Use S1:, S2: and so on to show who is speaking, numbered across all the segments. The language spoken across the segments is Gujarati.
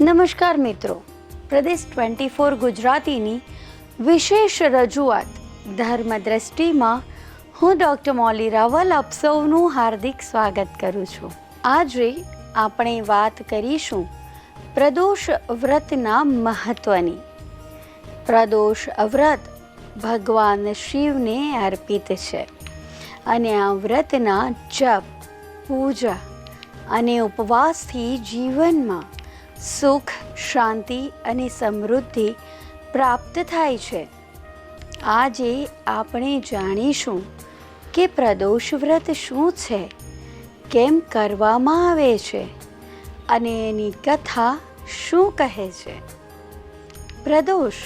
S1: નમસ્કાર મિત્રો, પ્રદેશ 24 ગુજરાતીની વિશેષ રજૂઆત ધર્મ દ્રષ્ટિમાં હું ડૉક્ટર મોલી રાવલ આપ સૌનું હાર્દિક સ્વાગત કરું છું. આજે આપણે વાત કરીશું પ્રદોષ વ્રતના મહત્વની. પ્રદોષ વ્રત ભગવાન શિવને અર્પિત છે અને આ વ્રતના જપ, પૂજા અને ઉપવાસથી જીવનમાં સુખ, શાંતિ અને સમૃદ્ધિ પ્રાપ્ત થાય છે. આજે આપણે જાણીશું કે પ્રદોષ વ્રત શું છે, કેમ કરવામાં આવે છે અને એની કથા શું કહે છે. પ્રદોષ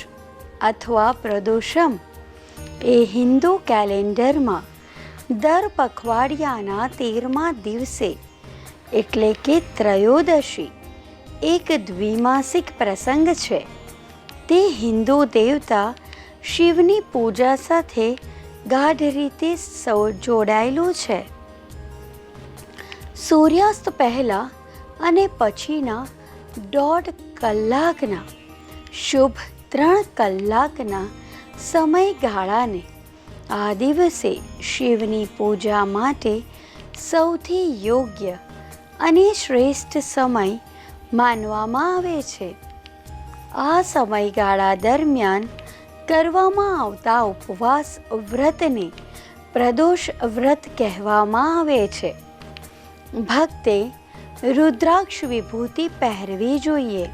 S1: અથવા પ્રદોષમ એ હિન્દુ કેલેન્ડરમાં દર પખવાડિયાના 13મા દિવસે એટલે કે ત્રયોદશી એક દ્વિમાસિક પ્રસંગ છે. તે હિન્દુ દેવતા શિવની પૂજા સાથે ગાઢ રીતે જોડાયેલું છે. સૂર્યાસ્ત પહેલાં અને પછીના 1.5 કલાકના શુભ 3 કલાકના સમયગાળાને આ દિવસે શિવની પૂજા માટે સૌથી યોગ્ય અને શ્રેષ્ઠ સમય માનવામાં આવે છે. આ સમયગાળા દરમિયાન કરવામાં આવતા ઉપવાસ વ્રતને પ્રદોષ વ્રત કહેવામાં આવે છે. ભક્તે રુદ્રાક્ષ વિભૂતિ પહેરવી જોઈએ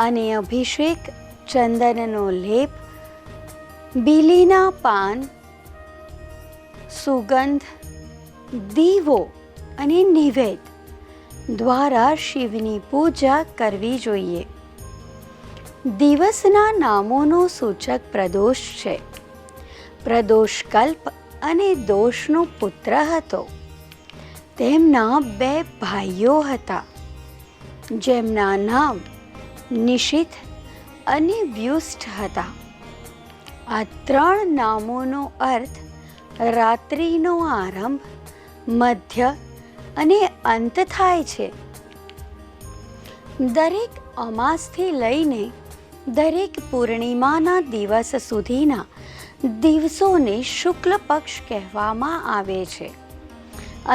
S1: અને અભિષેક, ચંદનનો લેપ, બીલીના પાન, સુગંધ, દીવો અને નિવેદ દ્વારા શિવની પૂજા કરવી જોઈએ. દિવસના નામોનો સૂચક પ્રદોષ છે. પ્રદોષ કલ્પ અને દોષનો પુત્ર હતો. તેમના 2 ભાઈઓ હતા જેમના નામ નિશિથ અને વ્યુષ્ટ હતા. આ 3 નામોનો અર્થ રાત્રિનો આરંભ, મધ્ય અને અંત થાય છે. દરેક અમાસથી લઈને દરેક પૂર્ણિમાના દિવસ સુધીના દિવસોને શુક્લ પક્ષ કહેવામાં આવે છે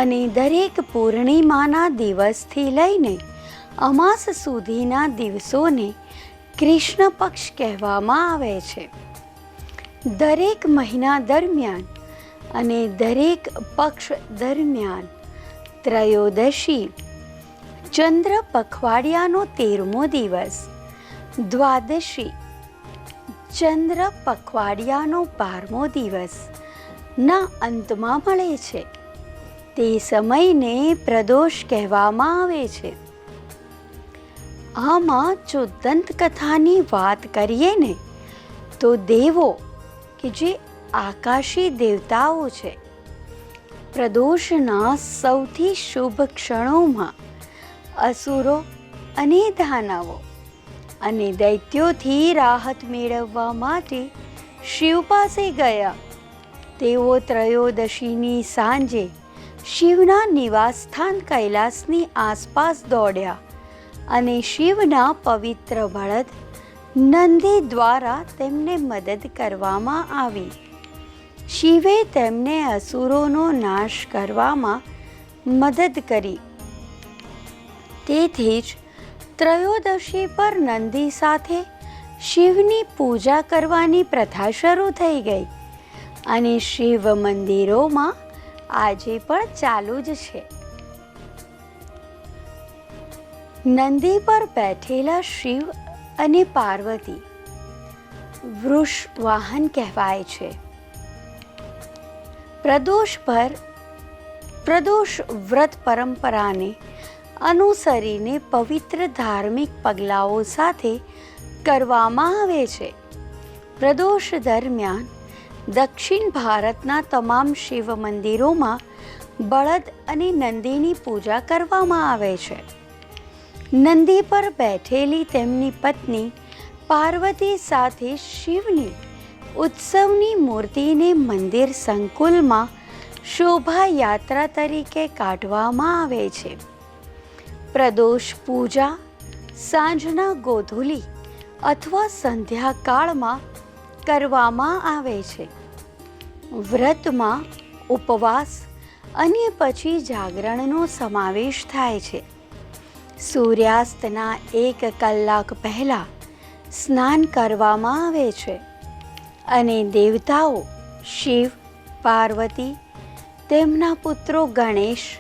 S1: અને દરેક પૂર્ણિમાના દિવસથી લઈને અમાસ સુધીના દિવસોને કૃષ્ણ પક્ષ કહેવામાં આવે છે. દરેક મહિના દરમિયાન અને દરેક પક્ષ દરમિયાન ત્રયોદશી, ચંદ્ર પખવાડિયાનો 13મો દિવસ, દ્વાદશી, ચંદ્ર પખવાડિયાનો 12મો દિવસ ના અંતમાં મળે છે. તે સમયને પ્રદોષ કહેવામાં આવે છે. આમાં જો દંતકથાની વાત કરીએ ને તો દેવો કે જે આકાશી દેવતાઓ છે, પ્રદોષના સૌથી શુભ ક્ષણોમાં અસુરો અને દાનવો અને દૈત્યોથી રાહત મેળવવા માટે શિવ પાસે ગયા. તેઓ ત્રયોદશીની સાંજે શિવના નિવાસસ્થાન કૈલાસની આસપાસ દોડ્યા અને શિવના પવિત્ર બળદ નંદી દ્વારા તેમને મદદ કરવામાં આવી. શિવે તેમને અસુરોનો નાશ કરવામાં મદદ કરી. તેથી જ ત્રયોદશી પર નંદી સાથે શિવની પૂજા કરવાની પ્રથા શરૂ થઈ ગઈ અને શિવ મંદિરોમાં આજે પણ ચાલુ જ છે. નંદી પર બેઠેલા શિવ અને પાર્વતી વૃષ વાહન કહેવાય છે. પ્રદોષ વ્રત પરંપરાને અનુસરીને પવિત્ર ધાર્મિક પગલાઓ સાથે કરવામાં આવે છે. પ્રદોષ દરમિયાન દક્ષિણ ભારતના તમામ શિવ મંદિરોમાં બળદ અને નંદીની પૂજા કરવામાં આવે છે. નંદી પર બેઠેલી તેમની પત્ની પાર્વતી સાથે શિવની ઉત્સવની મૂર્તિને મંદિર સંકુલમાં શોભાયાત્રા તરીકે કાઢવામાં આવે છે. પ્રદોષ પૂજા સાંજના ગોધૂલી અથવા સંધ્યાકાળમાં કરવામાં આવે છે. વ્રતમાં ઉપવાસ અને પછી જાગરણનો સમાવેશ થાય છે. સૂર્યાસ્તના 1 કલાક પહેલાં સ્નાન કરવામાં આવે છે અને દેવતાઓ શિવ, પાર્વતી, તેમના પુત્રો ગણેશ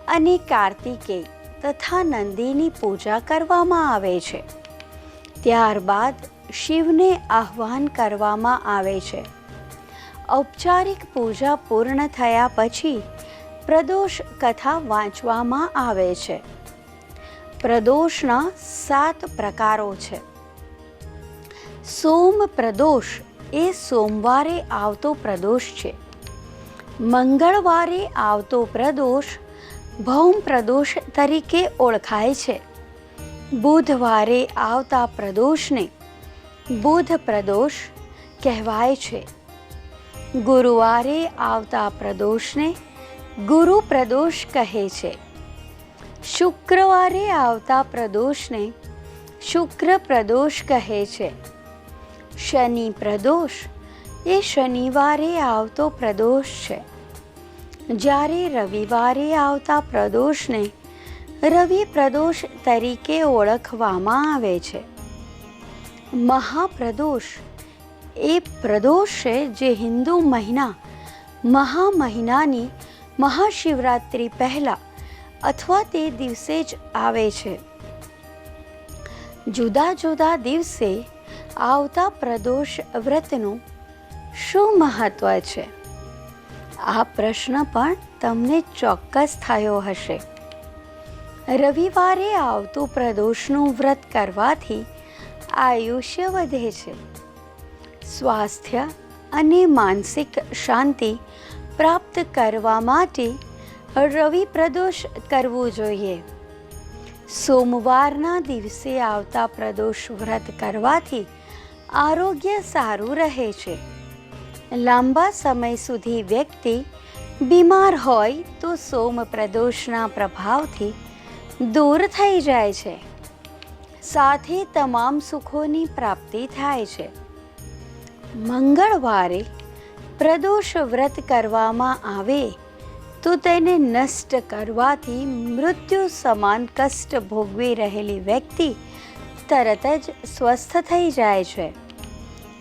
S1: અને કાર્તિકેય તથા નંદીની પૂજા કરવામાં આવે છે. ત્યારબાદ શિવને આહ્વાન કરવામાં આવે છે. ઔપચારિક પૂજા પૂર્ણ થયા પછી પ્રદોષ કથા વાંચવામાં આવે છે. પ્રદોષના 7 પ્રકારો છે. સોમ પ્રદોષ એ સોમવારે આવતો પ્રદોષ છે. મંગળવારે આવતો પ્રદોષ ભૌમ પ્રદોષ તરીકે ઓળખાય છે. બુધવારે આવતા પ્રદોષને બુધ પ્રદોષ કહેવાય છે. ગુરુવારે આવતા પ્રદોષને ગુરુ પ્રદોષ કહે છે. શુક્રવારે આવતા પ્રદોષને શુક્ર પ્રદોષ કહે છે. શનિ પ્રદોષ એ શનિવારે આવતો પ્રદોષ છે. જ્યારે રવિવારે આવતા પ્રદોષને રવિ પ્રદોષ તરીકે ઓળખવામાં આવે છે. મહાપ્રદોષ એ પ્રદોષ છે જે હિન્દુ મહિના મહા મહિનાની મહાશિવરાત્રિ પહેલાં અથવા તે દિવસે જ આવે છે. જુદા જુદા દિવસે આવતા પ્રદોષ વ્રતનું શું મહત્વ છે? આ પ્રશ્ન પણ તમને ચોક્કસ થયો હશે. રવિવારે આવતું પ્રદોષનું વ્રત કરવાથી આયુષ્ય વધે છે. સ્વાસ્થ્ય અને માનસિક શાંતિ પ્રાપ્ત કરવા માટે રવિ પ્રદોષ કરવું જોઈએ. સોમવારના દિવસે આવતા પ્રદોષ વ્રત કરવાથી આરોગ્ય સારું રહે છે. લાંબા સમય સુધી વ્યક્તિ બીમાર હોય તો સોમ પ્રદોષના પ્રભાવથી દૂર થઈ જાય છે. સાથે તમામ સુખોની પ્રાપ્તિ થાય છે. મંગળવારે પ્રદોષ વ્રત કરવામાં આવે તો તેને નષ્ટ કરવાથી મૃત્યુ સમાન કષ્ટ ભોગવી રહેલી વ્યક્તિ તરત જ સ્વસ્થ થઈ જાય છે.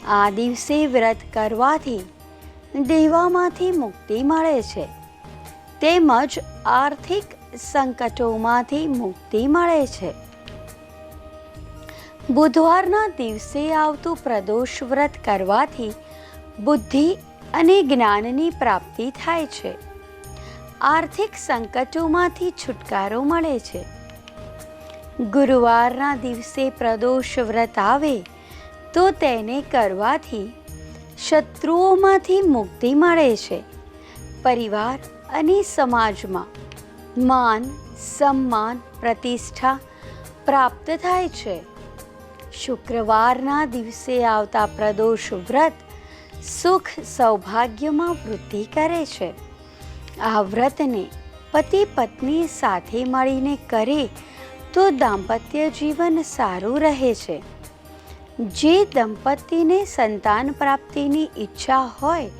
S1: આ દિવસે વ્રત કરવાથી દેવામાંથી મુક્તિ મળે છે તેમજ આર્થિક સંકટોમાંથી મુક્તિ મળે છે. બુધવારના દિવસે આવતું પ્રદોષ વ્રત કરવાથી બુદ્ધિ અને જ્ઞાનની પ્રાપ્તિ થાય છે. આર્થિક સંકટોમાંથી છુટકારો મળે છે. ગુરુવારના દિવસે પ્રદોષ વ્રત આવે તો તેને કરવાથી શત્રુઓમાંથી મુક્તિ મળે છે. પરિવાર અને સમાજમાં માન, સન્માન, પ્રતિષ્ઠા પ્રાપ્ત થાય છે. શુક્રવારના દિવસે આવતા પ્રદોષ વ્રત સુખ સૌભાગ્યમાં વૃદ્ધિ કરે છે. આ વ્રતને પતિ પત્ની સાથે મળીને કરે તો દાંપત્ય જીવન સારું રહે છે. જે દંપતીને સંતાન પ્રાપ્તિની ઈચ્છા હોય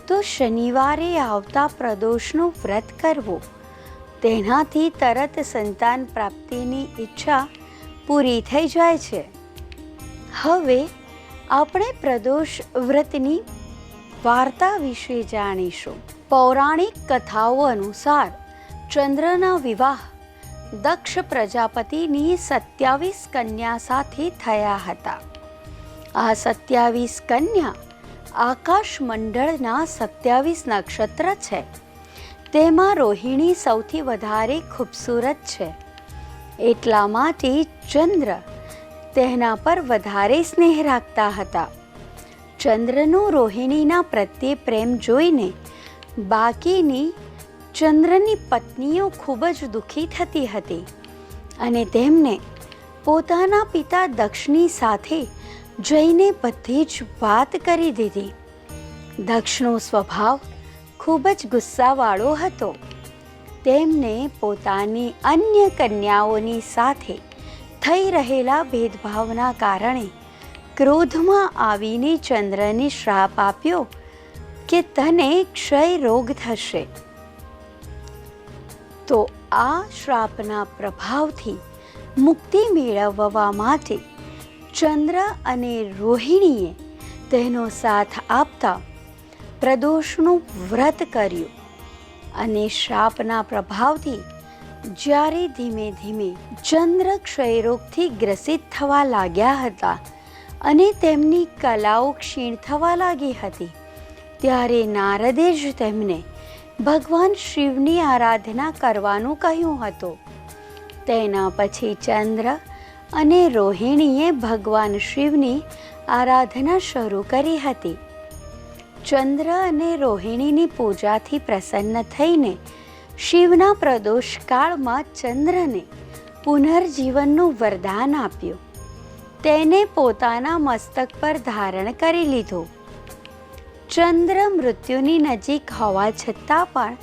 S1: તો શનિવારે આવતા પ્રદોષનું વ્રત કરવું. તેનાથી તરત સંતાન પ્રાપ્તિની ઈચ્છા પૂરી થઈ જાય છે. હવે આપણે પ્રદોષ વ્રતની વાર્તા વિશે જાણીશું. પૌરાણિક કથાઓ અનુસાર ચંદ્રના વિવાહ દક્ષ પ્રજાપતિની 27 કન્યા સાથે થયા હતા. આ 27 કન્યા આકાશ મંડળના 27 નક્ષત્ર છે. તેમાં રોહિણી સૌથી વધારે ખૂબસૂરત છે. એટલા માટે ચંદ્ર તેના પર વધારે સ્નેહ રાખતા હતા. ચંદ્રનો રોહિણીના પ્રત્યે પ્રેમ જોઈને બાકીની ચંદ્રની પત્નીઓ ખૂબ જ દુઃખી થતી હતી અને તેમને પોતાના પિતા દક્ષની સાથે જઈને બધી જ વાત કરી દીધી. દક્ષનો સ્વભાવ ખૂબ જ ગુસ્સાવાળો હતો. તેમને પોતાની અન્ય કન્યાઓની સાથે થઈ રહેલા ભેદભાવના કારણે ક્રોધમાં આવીને ચંદ્રને શ્રાપ આપ્યો કે તને ક્ષય રોગ થશે. તો આ શ્રાપના પ્રભાવથી મુક્તિ મેળવવા માટે ચંદ્ર અને રોહિણીએ તેનો સાથ આપતા પ્રદોષનું વ્રત કર્યું. અને શ્રાપના પ્રભાવથી જ્યારે ધીમે ધીમે ચંદ્ર ક્ષયરોગથી ગ્રસિત થવા લાગ્યા હતા અને તેમની કલાઓ ક્ષીણ થવા લાગી હતી, ત્યારે નારદે જ તેમને ભગવાન શિવની આરાધના કરવાનું કહ્યું હતું. તેના પછી ચંદ્ર અને રોહિણીએ ભગવાન શિવની આરાધના શરૂ કરી હતી. ચંદ્ર અને રોહિણીની પૂજાથી પ્રસન્ન થઈને શિવના પ્રદોષ કાળમાં ચંદ્રને પુનર્જીવનનું વરદાન આપ્યું. તેને પોતાના મસ્તક પર ધારણ કરી લીધું. ચંદ્ર મૃત્યુની નજીક હોવા છતાં પણ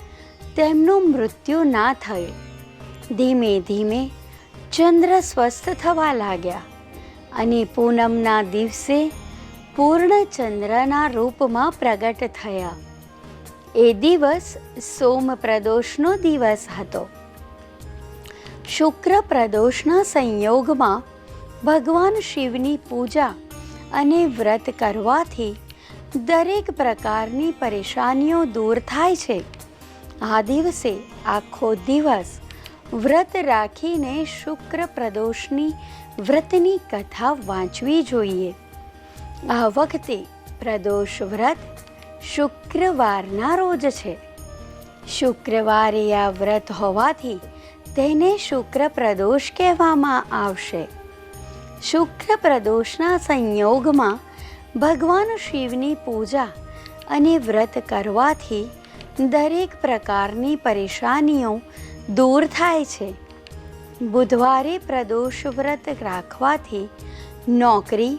S1: તેમનું મૃત્યુ ના થયું. ધીમે ધીમે ચંદ્ર સ્વસ્થ થવા લાગ્યા અને પૂનમના દિવસે પૂર્ણ ચંદ્રના રૂપમાં પ્રગટ થયા. એ દિવસ સોમ પ્રદોષનો દિવસ હતો. શુક્ર પ્રદોષના સંયોગમાં ભગવાન શિવની પૂજા અને વ્રત કરવાથી દરેક પ્રકારની પરેશાનીઓ દૂર થાય છે. આ દિવસે આખો દિવસ વ્રત રાખીને શુક્ર પ્રદોષની વ્રતની કથા વાંચવી જોઈએ. આ વખતે પ્રદોષ વ્રત શુક્રવારના રોજ છે. શુક્રવારે આ વ્રત હોવાથી તેને શુક્ર પ્રદોષ કહેવામાં આવશે. શુક્ર પ્રદોષના સંયોગમાં ભગવાન શિવની પૂજા અને વ્રત કરવાથી દરેક પ્રકારની પરેશાનીઓ દૂર થાય છે. બુધવારે પ્રદોષ વ્રત રાખવાથી નોકરી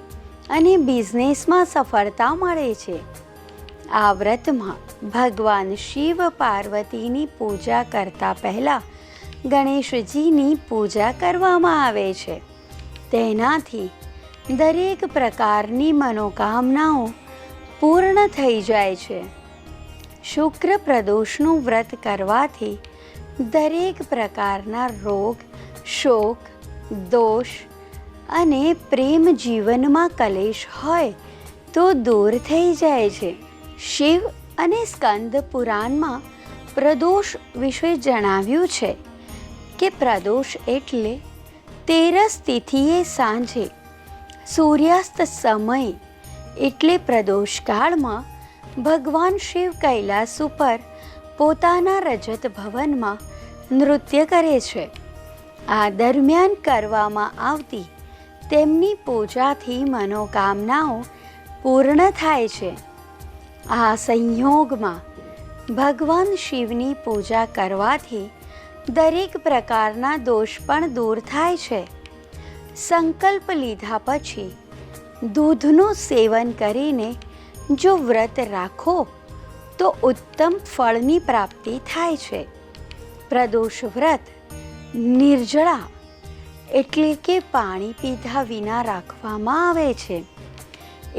S1: અને બિઝનેસમાં સફળતા મળે છે. આ વ્રતમાં ભગવાન શિવ પાર્વતીની પૂજા કરતા પહેલા ગણેશજીની પૂજા કરવામાં આવે છે. તેનાથી દરેક પ્રકારની મનોકામનાઓ પૂર્ણ થઈ જાય છે. શુક્ર પ્રદોષનું વ્રત કરવાથી દરેક પ્રકારના રોગ, શોક, દોષ અને પ્રેમ જીવનમાં કલેશ હોય તો દૂર થઈ જાય છે. શિવ અને સ્કંદ પુરાણમાં પ્રદોષ વિશે જણાવ્યું છે કે પ્રદોષ એટલે તેરસ તિથિએ સાંજે સૂર્યાસ્ત સમયે એટલે પ્રદોષ કાળમાં ભગવાન શિવ કૈલાસ ઉપર પોતાના રજત ભવનમાં નૃત્ય કરે છે. આ દરમિયાન કરવામાં આવતી તેમની પૂજાથી મનોકામનાઓ પૂર્ણ થાય છે. આ સંયોગમાં ભગવાન શિવની પૂજા કરવાથી દરેક પ્રકારના દોષ પણ દૂર થાય છે. સંકલ્પ લીધા પછી દૂધનું સેવન કરીને જો વ્રત રાખો તો ઉત્તમ ફળની પ્રાપ્તિ થાય છે. પ્રદોષ વ્રત નિર્જળા એટલે કે પાણી પીધા વિના રાખવામાં આવે છે.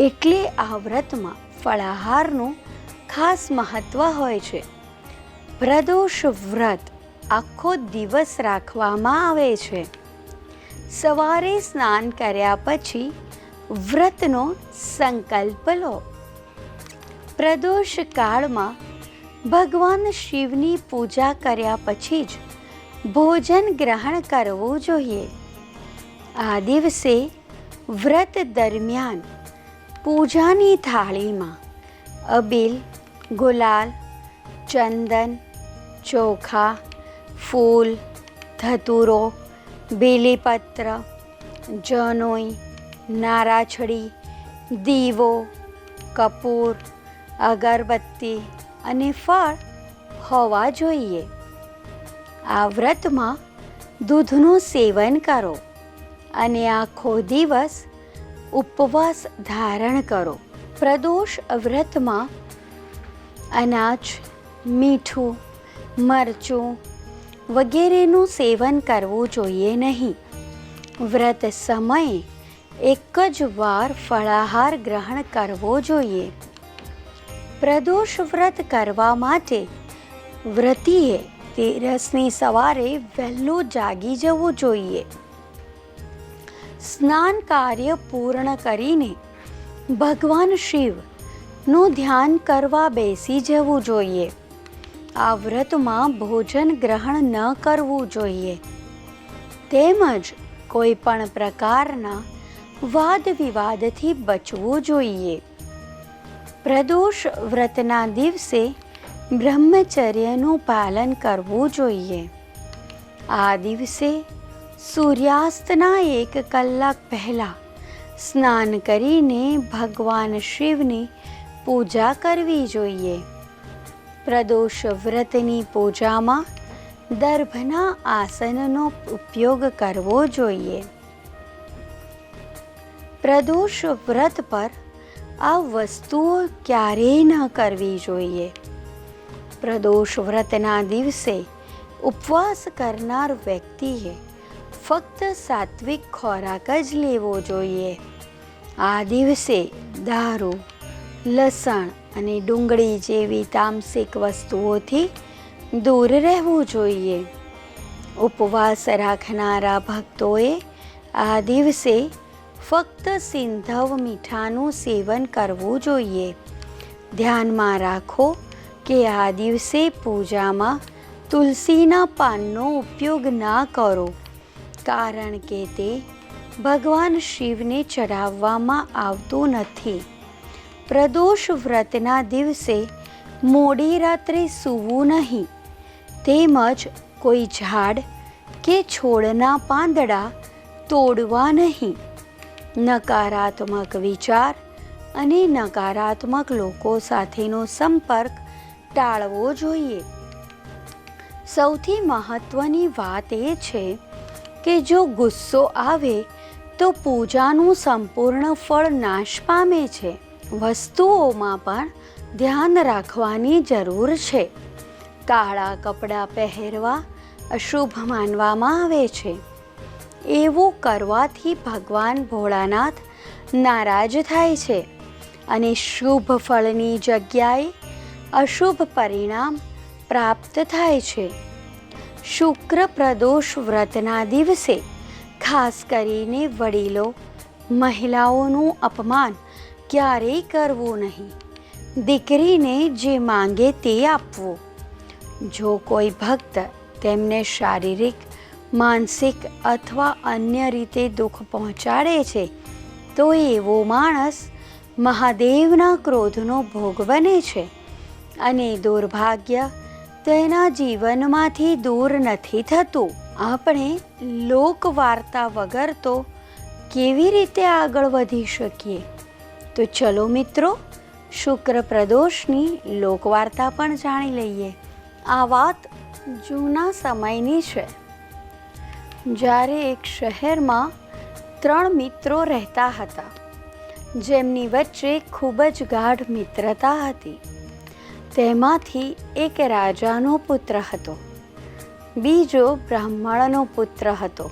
S1: એટલે આ વ્રતમાં ફળાહારનું ખાસ મહત્વ હોય છે. પ્રદોષ વ્રત આખો દિવસ રાખવામાં આવે છે. સવારે સ્નાન કર્યા પછી વ્રતનો સંકલ્પ લો. પ્રદોષ કાળમાં ભગવાન શિવની પૂજા કર્યા પછી જ ભોજન ગ્રહણ કરવું જોઈએ. આ દિવસે વ્રત દરમિયાન પૂજાની થાળીમાં અબીલ, ગુલાલ, ચંદન, ચોખા, ફૂલ, ધતુરો, બેલીપત્ર, જનોઈ, નારાછડી, દીવો, કપૂર, અગરબત્તી અને ફળ હોવા જોઈએ. આ વ્રતમાં દૂધનું સેવન કરો અને આખો દિવસ ઉપવાસ ધારણ કરો. પ્રદોષ વ્રતમાં અનાજ, મીઠું, મરચું વગેરેનું સેવન કરવું જોઈએ નહીં. વ્રત સમયે એક જ વાર ફળાહાર ગ્રહણ કરવો જોઈએ. પ્રદોષ વ્રત કરવા માટે વ્રતીએ તેરસની સવારે વહેલું જાગી જવું જોઈએ. સ્નાન કાર્ય પૂર્ણ કરીને ભગવાન શિવનું ધ્યાન કરવા બેસી જવું જોઈએ. આ વ્રતમાં ભોજન ગ્રહણ ન કરવું જોઈએ. તેમજ કોઈ પણ પ્રકારના વાદ વિવાદથી બચવું જોઈએ. પ્રદોષ વ્રતના દિવસે બ્રહ્મચર્યનું પાલન કરવું જોઈએ. આ દિવસે સૂર્યાસ્તના 1 કલાક પહેલાં સ્નાન કરીને ભગવાન શિવની પૂજા કરવી જોઈએ. પ્રદોષ વ્રતની પૂજામાં દર્ભના આસનનો ઉપયોગ કરવો જોઈએ. પ્રદોષ વ્રત પર આ વસ્તુઓ ક્યારેય ન કરવી જોઈએ. પ્રદોષ વ્રતના દિવસે ઉપવાસ કરનાર વ્યક્તિએ ફક્ત સાત્વિક ખોરાક જ લેવો જોઈએ. આ દિવસે દારૂ, લસણ અને ડુંગળી જેવી તામસિક વસ્તુઓથી દૂર રહેવું જોઈએ. ઉપવાસ રાખનારા ભક્તોએ આ દિવસે ફક્ત સિંધવ મીઠાનું સેવન કરવું જોઈએ. ધ્યાનમાં રાખો કે આ દિવસે પૂજામાં તુલસીના પાનનો ઉપયોગ ના કરો, કારણ કે તે ભગવાન શિવને ચઢાવવામાં આવતું નથી. પ્રદોષ વ્રતના દિવસે મોડી રાત્રે સૂવું નહીં, તેમજ કોઈ ઝાડ કે છોડના પાંદડા તોડવા નહીં. નકારાત્મક વિચાર અને નકારાત્મક લોકો સાથેનો સંપર્ક ટાળવો જોઈએ. સૌથી મહત્વની વાત એ છે કે જો ગુસ્સો આવે તો પૂજાનું સંપૂર્ણ ફળ નાશ પામે છે. વસ્તુઓમાં પણ ધ્યાન રાખવાની જરૂર છે. કાળા કપડાં પહેરવા અશુભ માનવામાં આવે છે. એવું કરવાથી ભગવાન ભોળાનાથ નારાજ થાય છે અને શુભ ફળની જગ્યાએ અશુભ પરિણામ પ્રાપ્ત થાય છે. શુક્ર પ્રદોષ વ્રતના દિવસે ખાસ કરીને વડીલો, મહિલાઓનું અપમાન ક્યારેય કરવું નહીં. દીકરીને જે માંગે તે આપવું. જો કોઈ ભક્ત તેમને શારીરિક, માનસિક અથવા અન્ય રીતે દુઃખ પહોંચાડે છે તો એવો માણસ મહાદેવના ક્રોધનો ભોગ બને છે અને દુર્ભાગ્ય તેના જીવનમાંથી દૂર નથી થતું. આપણે લોકવાર્તા વગર તો કેવી રીતે આગળ વધી શકીએ? તો ચલો મિત્રો, શુક્ર પ્રદોષની લોકવાર્તા પણ જાણી લઈએ. આ વાત જૂના સમયની છે, જ્યારે એક શહેરમાં 3 મિત્રો રહેતા હતા, જેમની વચ્ચે ખૂબ જ ગાઢ મિત્રતા હતી. તેમાંથી એક રાજાનો પુત્ર હતો, બીજો બ્રાહ્મણનો પુત્ર હતો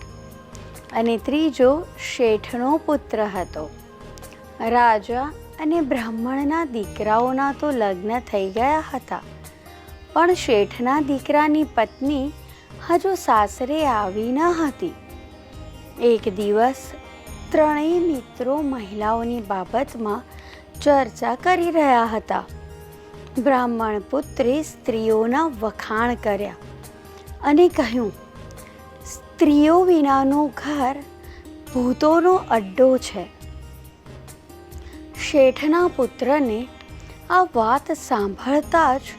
S1: અને ત્રીજો શેઠનો પુત્ર હતો. રાજા અને બ્રાહ્મણના દીકરાઓના તો લગ્ન થઈ ગયા હતા, પણ શેઠના દીકરાની પત્ની હજુ સાસરે આવી ન હતી. એક દિવસ 3 મિત્રો મહિલાઓની બાબતમાં ચર્ચા કરી રહ્યા હતા. બ્રાહ્મણ પુત્રે સ્ત્રીઓના વખાણ કર્યા અને કહ્યું, સ્ત્રીઓ વિનાનું ઘર ભૂતોનો અડ્ડો છે. શેઠના પુત્રને આ વાત સાંભળતા જ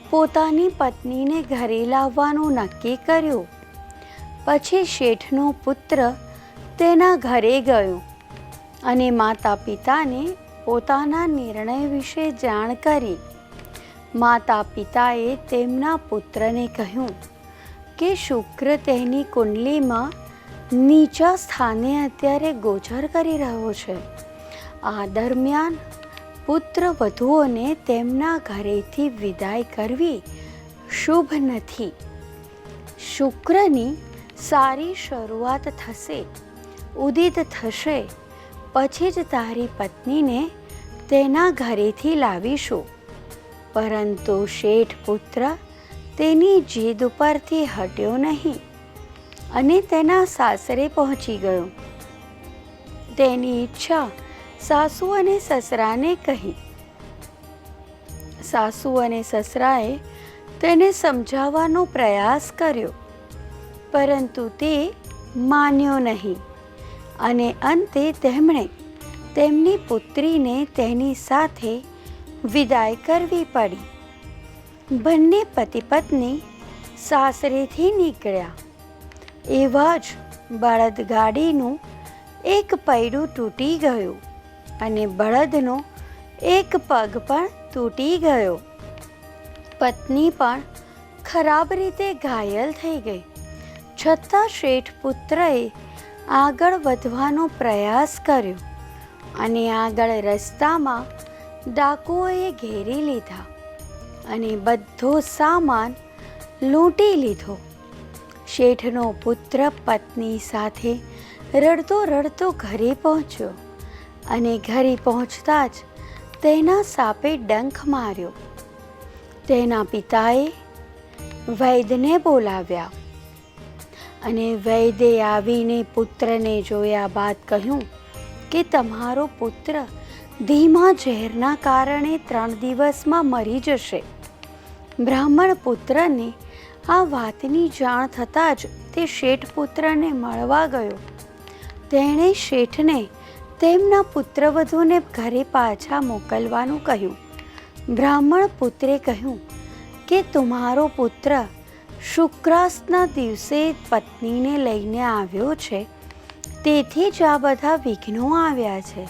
S1: પોતાની પત્નીને ઘરે લાવવાનું નક્કી કર્યું. પછી શેઠનો પુત્ર તેના ઘરે ગયો અને માતા પિતાને પોતાના નિર્ણય વિશે જાણ કરી. માતા પિતાએ તેમના પુત્રને કહ્યું કે શુક્ર તેની કુંડલીમાં નીચા સ્થાને અત્યારે ગોચર કરી રહ્યો છે. આ દરમિયાન પુત્ર વધુઓને તેમના ઘરેથી વિદાય કરવી શુભ નથી. શુક્રની સારી શરૂઆત થશે ઉદિત થશે પછી જ તારી પત્નીને તેના ઘરેથી લાવીશું. પરંતુ શેઠ પુત્ર તેની જીદ ઉપરથી હટ્યો નહીં અને તેના સાસરે પહોંચી ગયો. તેની ઈચ્છા સાસુ અને સસરાને કહી. સાસુ અને સસરાએ તેને સમજાવવાનો પ્રયાસ કર્યો, પરંતુ તે માન્યો નહીં અને અંતે તેમણે તેમની પુત્રીને તેની સાથે વિદાય કરવી પડી. બંને પતિ પત્ની સાસરેથી નીકળ્યા. એવા જ બળદગાડીનું એક પૈડું તૂટી ગયું અને બળદનો એક પગ પણ તૂટી ગયો. પત્ની પણ ખરાબ રીતે ઘાયલ થઈ ગઈ. છતાં શેઠ પુત્રએ આગળ વધવાનો પ્રયાસ કર્યો અને આગળ રસ્તામાં ડાકુઓએ ઘેરી લીધા અને બધો સામાન લૂંટી લીધો. શેઠનો પુત્ર પત્ની સાથે રડતો રડતો ઘરે પહોંચ્યો અને ઘરે પહોંચતા જ તેના સાપે ડંખ માર્યો. તેના પિતાએ વૈદ્યને બોલાવ્યા અને વૈદ્યે આવીને પુત્રને જોયા બાદ કહ્યું કે તમારો પુત્ર ધીમા ઝેરના કારણે 3 દિવસમાં મરી જશે. બ્રાહ્મણ પુત્રને આ વાતની જાણ થતાં જ તે શેઠ પુત્રને મળવા ગયો. તેણે શેઠને તેમના પુત્રવધૂને ઘરે પાછા મોકલવાનું કહ્યું. બ્રાહ્મણ પુત્રે કહ્યું કે તમારો પુત્ર શુક્રાસના દિવસે પત્નીને લઈને આવ્યો છે, તેથી જ આ બધા વિઘ્નો આવ્યા છે.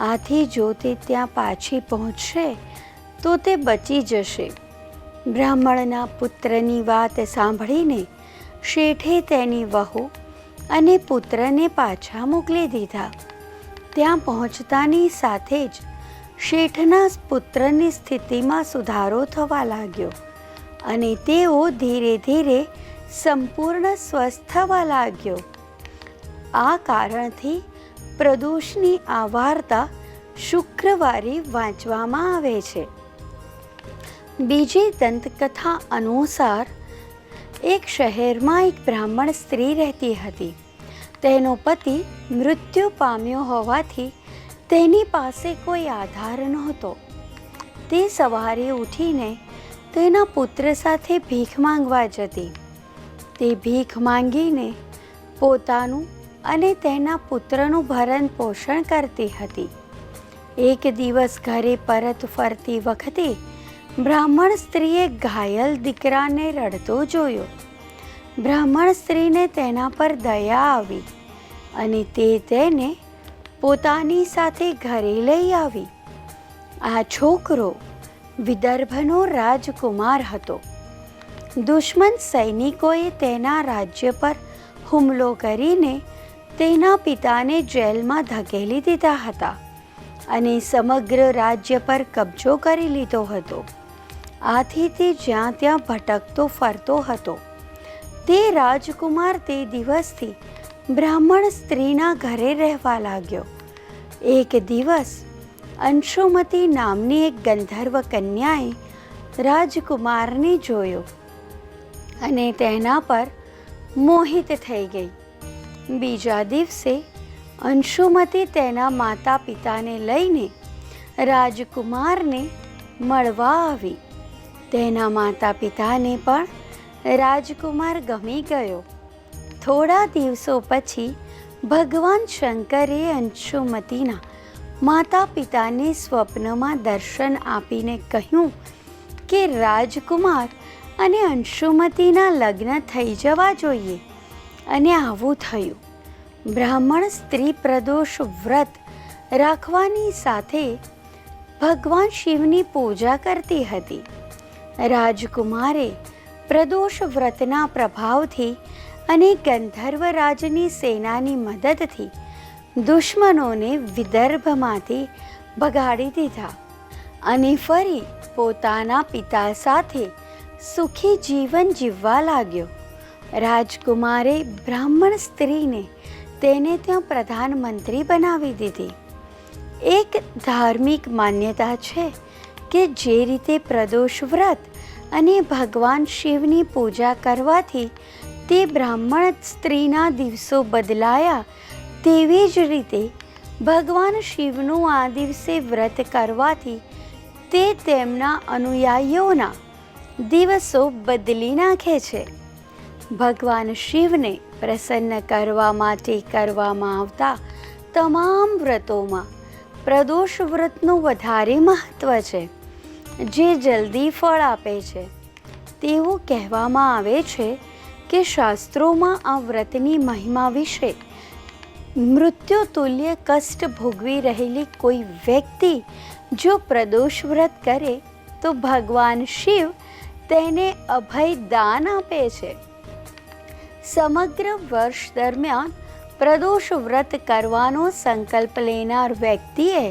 S1: આથી જો તે ત્યાં પાછી પહોંચશે તો તે બચી જશે. બ્રાહ્મણના પુત્રની વાત સાંભળીને શેઠે તેની વહુ અને પુત્રને પાછા મોકલી દીધા. ત્યાં પહોંચતાની સાથે જ શેઠના પુત્રની સ્થિતિમાં સુધારો થવા લાગ્યો અને તેઓ ધીરે ધીરે સંપૂર્ણ સ્વસ્થ થવા લાગ્યો. આ કારણથી પ્રદોષની આ વાર્તા શુક્રવારે વાંચવામાં આવે છે. બીજી દંતકથા અનુસાર એક શહેરમાં એક બ્રાહ્મણ સ્ત્રી રહેતી હતી. તેનો પતિ મૃત્યુ પામ્યો હોવાથી તેની પાસે કોઈ આધાર નહોતો. તે સવારે ઉઠીને તેના પુત્ર સાથે ભીખ માંગવા જતી. તે ભીખ માંગીને પોતાનું અને તેના પુત્રનું ભરણ પોષણ કરતી હતી. એક દિવસ ઘરે પરત ફરતી વખતે બ્રાહ્મણ સ્ત્રીએ ઘાયલ દીકરાને રડતો જોયો. બ્રાહ્મણ સ્ત્રીને તેના પર દયા આવી અને તે તેને પોતાની સાથે ઘરે લઈ આવી. આ છોકરો વિદર્ભનો રાજકુમાર હતો. દુશ્મન સૈનિકોએ તેના રાજ્ય પર હુમલો કરીને તેના પિતાને જેલમાં ધકેલી દીધા હતા અને સમગ્ર રાજ્ય પર કબજો કરી લીધો હતો. આથી તે જ્યાં ત્યાં ભટકતો ફરતો હતો. તે રાજકુમાર તે દિવસથી બ્રાહ્મણ સ્ત્રીના ઘરે રહેવા લાગ્યો. એક દિવસ અંશુમતી નામની એક ગંધર્વ કન્યાએ રાજકુમારને જોયો અને તેના પર મોહિત થઈ ગઈ. બીજા દિવસે અંશુમતી તેના માતા પિતાને લઈને રાજકુમારને મળવા આવી. તેના માતા પિતાને પણ રાજકુમાર ગમી ગયો. થોડા દિવસો પછી ભગવાન શંકરે અંશુમતીના માતા પિતાને સ્વપ્નમાં દર્શન આપીને કહ્યું કે રાજકુમાર અને અંશુમતીના લગ્ન થઈ જવા જોઈએ અને આવું થયું. બ્રાહ્મણ સ્ત્રી પ્રદોષ વ્રત રાખવાની સાથે ભગવાન શિવની પૂજા કરતી હતી. રાજકુમારે પ્રદોષ વ્રતના પ્રભાવથી અને ગંધર્વરાજની સેનાની મદદથી દુશ્મનોને વિદર્ભમાંથી ભગાડી દીધા અને ફરી પોતાના પિતા સાથે સુખી જીવન જીવવા લાગ્યો. રાજકુમારે બ્રાહ્મણ સ્ત્રીને તેને ત્યાં પ્રધાનમંત્રી બનાવી દીધી. એક ધાર્મિક માન્યતા છે કે જે રીતે પ્રદોષ વ્રત અને ભગવાન શિવની પૂજા કરવાથી તે બ્રાહ્મણ સ્ત્રીના દિવસો બદલાયા, તેવી જ રીતે ભગવાન શિવનું આ દિવસે વ્રત કરવાથી તે તેમના અનુયાયીઓના દિવસો બદલી નાખે છે. ભગવાન શિવને પ્રસન્ન કરવા માટે કરવામાં આવતા તમામ વ્રતોમાં પ્રદોષ વ્રતનું વધારે મહત્ત્વ છે, જે જલ્દી ફળ આપે છે. તેવું કહેવામાં આવે છે કે શાસ્ત્રોમાં આ વ્રતની મહિમા વિશે મૃત્યુ તુલ્ય કષ્ટ ભોગવી રહેલી કોઈ વ્યક્તિ જો પ્રદોષ વ્રત કરે તો ભગવાન શિવ તેને અભય દાન આપે છે. સમગ્ર વર્ષ દરમિયાન પ્રદોષ વ્રત કરવાનો સંકલ્પ લેનાર વ્યક્તિએ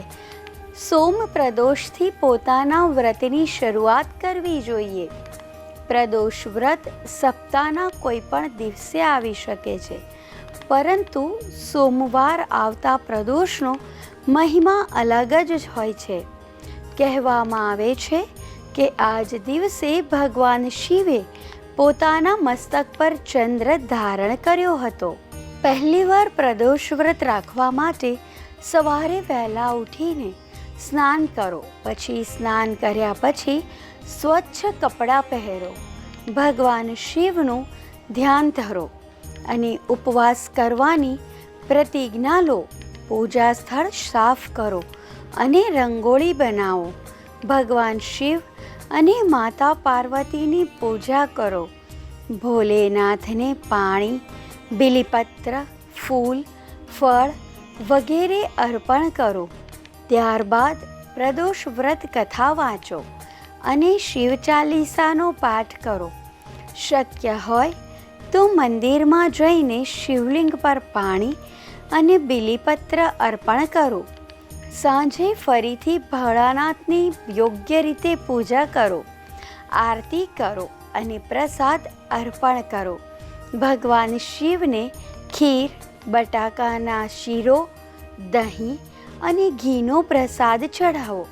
S1: સોમ પ્રદોષથી પોતાના વ્રતની શરૂઆત કરવી જોઈએ. પ્રદોષ વ્રત સપ્તાહના કોઈ પણ દિવસે આવી શકે છે, પરંતુ સોમવાર આવતા પ્રદોષનો મહિમા અલગ જ હોય છે. કહેવામાં આવે છે કે આ જ દિવસે ભગવાન શિવે પોતાના મસ્તક પર ચંદ્ર ધારણ કર્યો હતો. પહેલીવાર પ્રદોષ વ્રત રાખવા માટે સવારે વહેલા ઉઠીને સ્નાન કરો. પછી સ્નાન કર્યા પછી સ્વચ્છ કપડાં પહેરો, ભગવાન શિવનું ધ્યાન ધરો અને ઉપવાસ કરવાની પ્રતિજ્ઞા લો. પૂજા સ્થળ સાફ કરો અને રંગોળી બનાવો. ભગવાન શિવ અને માતા પાર્વતીની પૂજા કરો. ભોલેનાથને પાણી, બિલીપત્ર, ફૂલ, ફળ વગેરે અર્પણ કરો. ત્યારબાદ પ્રદોષ વ્રત કથા વાંચો અને શિવ ચાલીસાનો પાઠ કરો. શક્ય હોય તો મંદિરમાં જઈને શિવલિંગ પર પાણી અને બિલીપત્ર અર્પણ કરો. સાંજે ફરીથી ભોળાનાથની યોગ્ય રીતે પૂજા કરો, આરતી કરો અને પ્રસાદ અર્પણ કરો. ભગવાન શિવને ખીર, બટાકાના શીરો, દહીં અને ઘીનો પ્રસાદ ચઢાવો.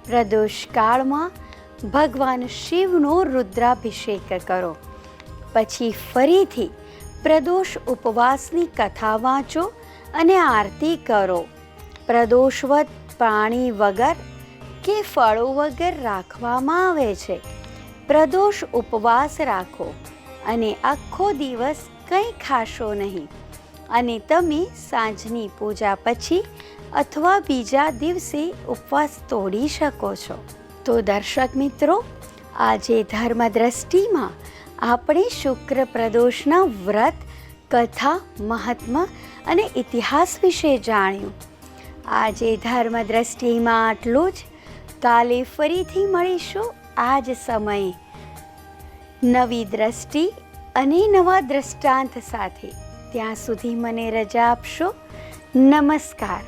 S1: પ્રદોષ કાળમાં ભગવાન શિવનો રુદ્રાભિષેક કરો. પછી ફરીથી પ્રદોષ ઉપવાસની કથા વાંચો અને આરતી કરો. પ્રદોષવત પાણી વગર કે ફળો વગર રાખવામાં આવે છે. પ્રદોષ ઉપવાસ રાખો અને આખો દિવસ કંઈ ખાશો નહીં અને તમે સાંજની પૂજા પછી અથવા બીજા દિવસે ઉપવાસ તોડી શકો છો. તો દર્શક મિત્રો, આજે ધર્મદ્રષ્ટિમાં આપણે શુક્ર પ્રદોષના વ્રત, કથા, મહાત્મ્ય અને ઇતિહાસ વિશે જાણ્યું. આજે ધર્મદ્રષ્ટિમાં આટલું જ. કાલે ફરીથી મળીશું આ જ સમયે નવી દ્રષ્ટિ અને નવા દ્રષ્ટાંત સાથે. ત્યાં સુધી મને રજા આપશો. નમસ્કાર.